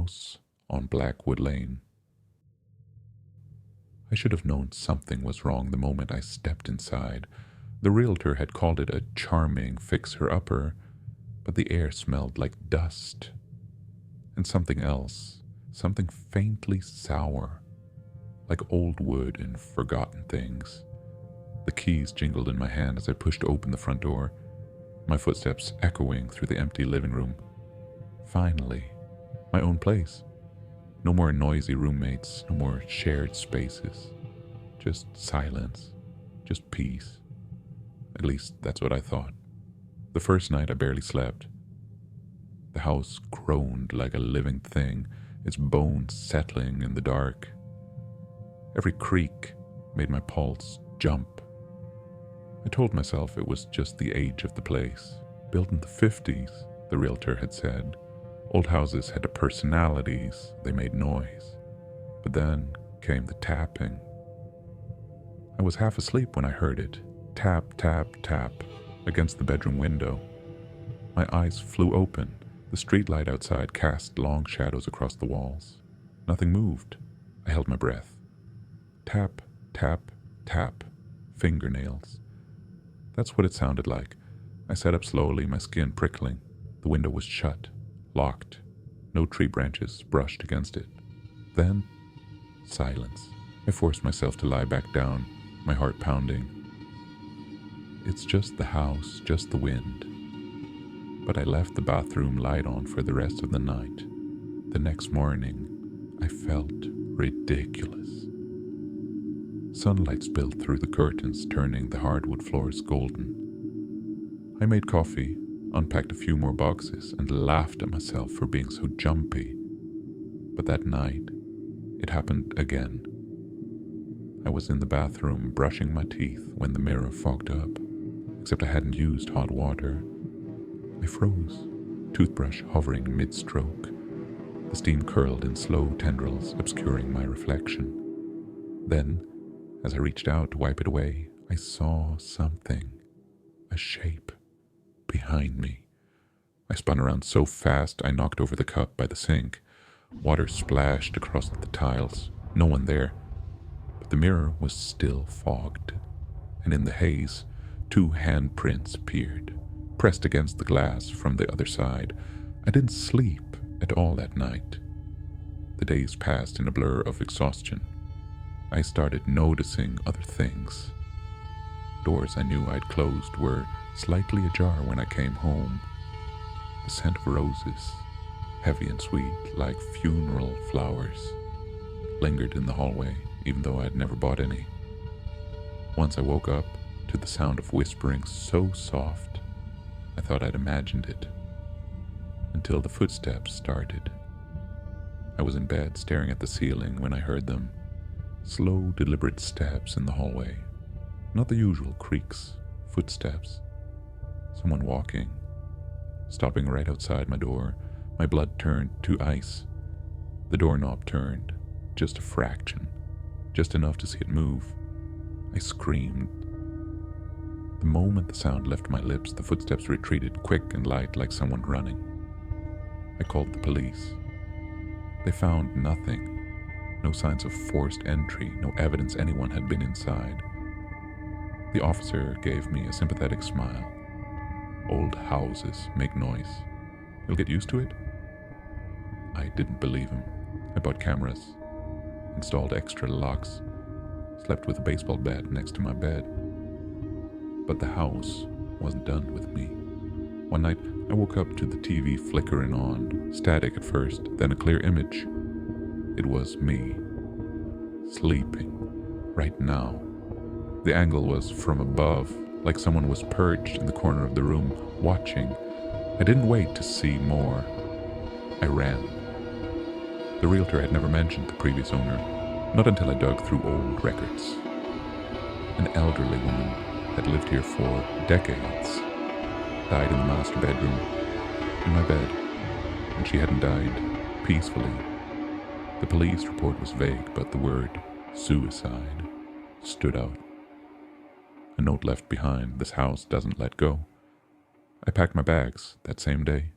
house on Blackwood Lane. I should have known something was wrong the moment I stepped inside. The realtor had called it a charming fixer-upper, but the air smelled like dust. And something else, something faintly sour, like old wood and forgotten things. The keys jingled in my hand as I pushed open the front door, my footsteps echoing through the empty living room. Finally, my own place. No more noisy roommates, no more shared spaces. Just silence, just peace. At least that's what I thought. The first night I barely slept. The house groaned like a living thing, its bones settling in the dark. Every creak made my pulse jump. I told myself it was just the age of the place. Built in the 50s, the realtor had said. Old houses had personalities, they made noise. But then came the tapping. I was half asleep when I heard it. Tap, tap, tap, against the bedroom window. My eyes flew open. The streetlight outside cast long shadows across the walls. Nothing moved. I held my breath. Tap, tap, tap. Fingernails. That's what it sounded like. I sat up slowly, my skin prickling. The window was shut, locked. No tree branches brushed against it. Then, silence. I forced myself to lie back down, my heart pounding. It's just the house, just the wind. But I left the bathroom light on for the rest of the night. The next morning, I felt ridiculous. Sunlight spilled through the curtains, turning the hardwood floors golden. I made coffee, unpacked a few more boxes, and laughed at myself for being so jumpy. But that night, it happened again. I was in the bathroom brushing my teeth when the mirror fogged up, except I hadn't used hot water. I froze, toothbrush hovering mid-stroke. The steam curled in slow tendrils, obscuring my reflection. Then, as I reached out to wipe it away, I saw something, a shape, behind me. I spun around so fast I knocked over the cup by the sink. Water splashed across the tiles. No one there. But the mirror was still fogged, and in the haze, 2 handprints appeared, pressed against the glass from the other side. I didn't sleep at all that night. The days passed in a blur of exhaustion. I started noticing other things. Doors I knew I'd closed were slightly ajar when I came home. The scent of roses, heavy and sweet like funeral flowers, lingered in the hallway even though I'd never bought any. Once I woke up to the sound of whispering so soft, I thought I'd imagined it. Until the footsteps started. I was in bed staring at the ceiling when I heard them. Slow, deliberate steps in the hallway. Not the usual creaks, footsteps. Someone walking. Stopping right outside my door, my blood turned to ice. The doorknob turned, just a fraction, just enough to see it move. I screamed. The moment the sound left my lips, the footsteps retreated quick and light like someone running. I called the police. They found nothing. No signs of forced entry, no evidence anyone had been inside. The officer gave me a sympathetic smile. Old houses make noise. You'll get used to it? I didn't believe him. I bought cameras, installed extra locks, slept with a baseball bat next to my bed. But the house wasn't done with me. One night, I woke up to the TV flickering on, static at first, then a clear image. It was me, sleeping, right now. The angle was from above, like someone was perched in the corner of the room, watching. I didn't wait to see more. I ran. The realtor had never mentioned the previous owner, not until I dug through old records. An elderly woman had lived here for decades, died in the master bedroom, in my bed, and she hadn't died peacefully. The police report was vague, but the word suicide stood out. A note left behind, "This house doesn't let go." I packed my bags that same day.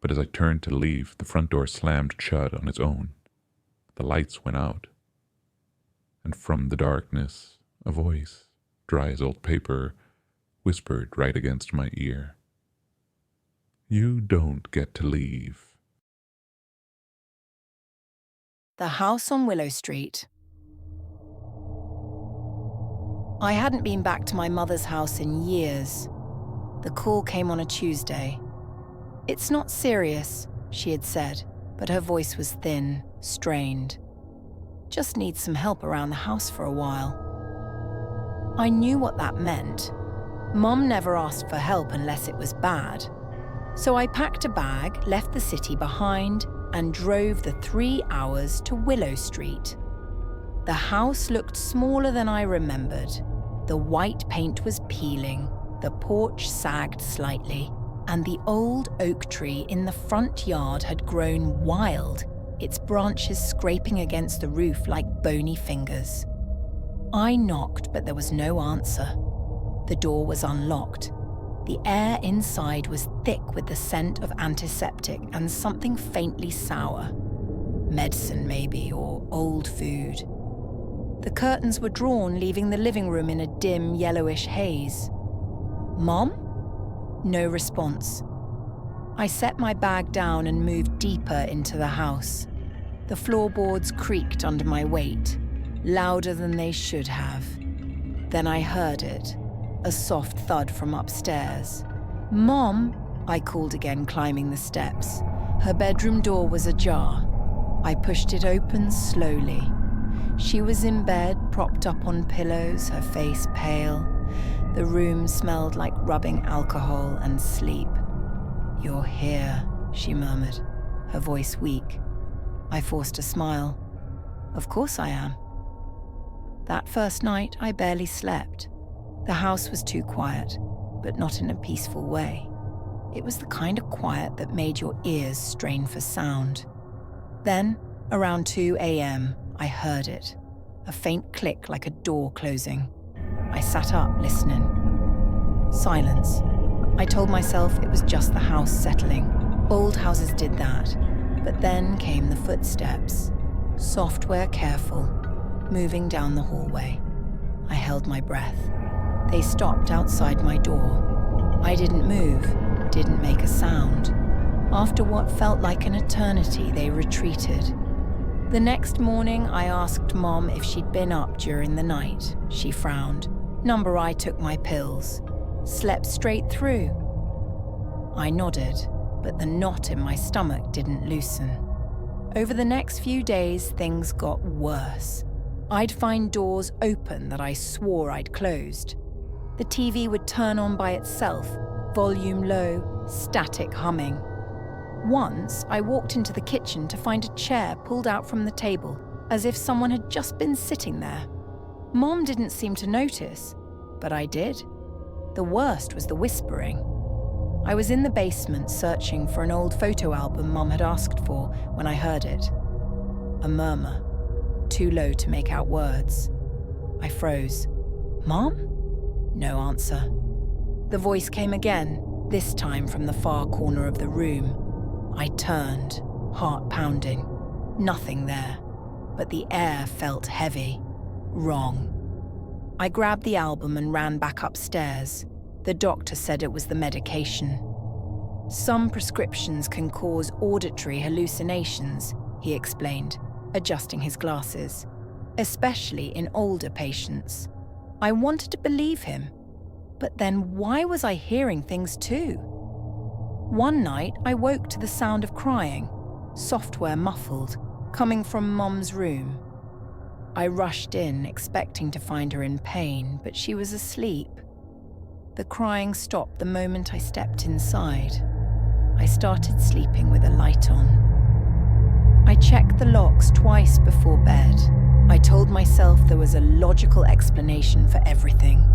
but as I turned to leave, the front door slammed shut on its own. The lights went out. And from the darkness, a voice, dry as old paper, whispered right against my ear. You don't get to leave. The house on Willow Street. I hadn't been back to my mother's house in years. The call came on a Tuesday. It's not serious, she had said, but her voice was thin, strained. Just need some help around the house for a while. I knew what that meant. Mum never asked for help unless it was bad. So I packed a bag, left the city behind, and drove the 3 hours to Willow Street. The house looked smaller than I remembered. The white paint was peeling, the porch sagged slightly, and the old oak tree in the front yard had grown wild, its branches scraping against the roof like bony fingers. I knocked, but there was no answer. The door was unlocked. The air inside was thick with the scent of antiseptic and something faintly sour. Medicine, maybe, or old food. The curtains were drawn, leaving the living room in a dim, yellowish haze. Mom? No response. I set my bag down and moved deeper into the house. The floorboards creaked under my weight, louder than they should have. Then I heard it, a soft thud from upstairs. Mom, I called again, climbing the steps. Her bedroom door was ajar. I pushed it open slowly. She was in bed, propped up on pillows, her face pale. The room smelled like rubbing alcohol and sleep. You're here, she murmured, her voice weak. I forced a smile. Of course I am. That first night, I barely slept. The house was too quiet, but not in a peaceful way. It was the kind of quiet that made your ears strain for sound. Then, around 2 a.m., I heard it, a faint click like a door closing. I sat up, listening. Silence. I told myself it was just the house settling. Old houses did that. But then came the footsteps, software careful, moving down the hallway. I held my breath. They stopped outside my door. I didn't move, didn't make a sound. After what felt like an eternity, they retreated. The next morning, I asked Mom if she'd been up during the night. She frowned. Number I took my pills. Slept straight through. I nodded, but the knot in my stomach didn't loosen. Over the next few days, things got worse. I'd find doors open that I swore I'd closed. The TV would turn on by itself, volume low, static humming. Once, I walked into the kitchen to find a chair pulled out from the table, as if someone had just been sitting there. Mom didn't seem to notice, but I did. The worst was the whispering. I was in the basement searching for an old photo album Mom had asked for when I heard it. A murmur, too low to make out words. I froze. Mom? No answer. The voice came again, this time from the far corner of the room. I turned, heart pounding. Nothing there, but the air felt heavy, wrong. I grabbed the album and ran back upstairs. The doctor said it was the medication. Some prescriptions can cause auditory hallucinations, he explained, adjusting his glasses, especially in older patients. I wanted to believe him, but then why was I hearing things too? One night, I woke to the sound of crying, software muffled, coming from Mom's room. I rushed in, expecting to find her in pain, but she was asleep. The crying stopped the moment I stepped inside. I started sleeping with a light on. I checked the locks twice before bed. I told myself there was a logical explanation for everything.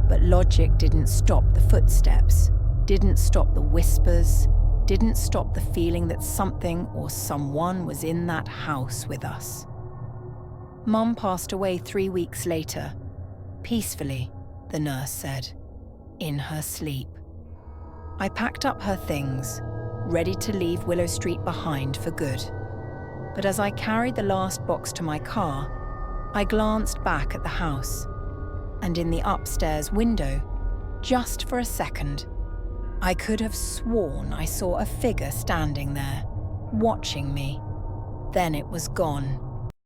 But logic didn't stop the footsteps, didn't stop the whispers, didn't stop the feeling that something or someone was in that house with us. Mum passed away 3 weeks later. Peacefully, the nurse said, in her sleep. I packed up her things, ready to leave Willow Street behind for good. But as I carried the last box to my car, I glanced back at the house, and in the upstairs window, just for a second, I could have sworn I saw a figure standing there, watching me. Then it was gone,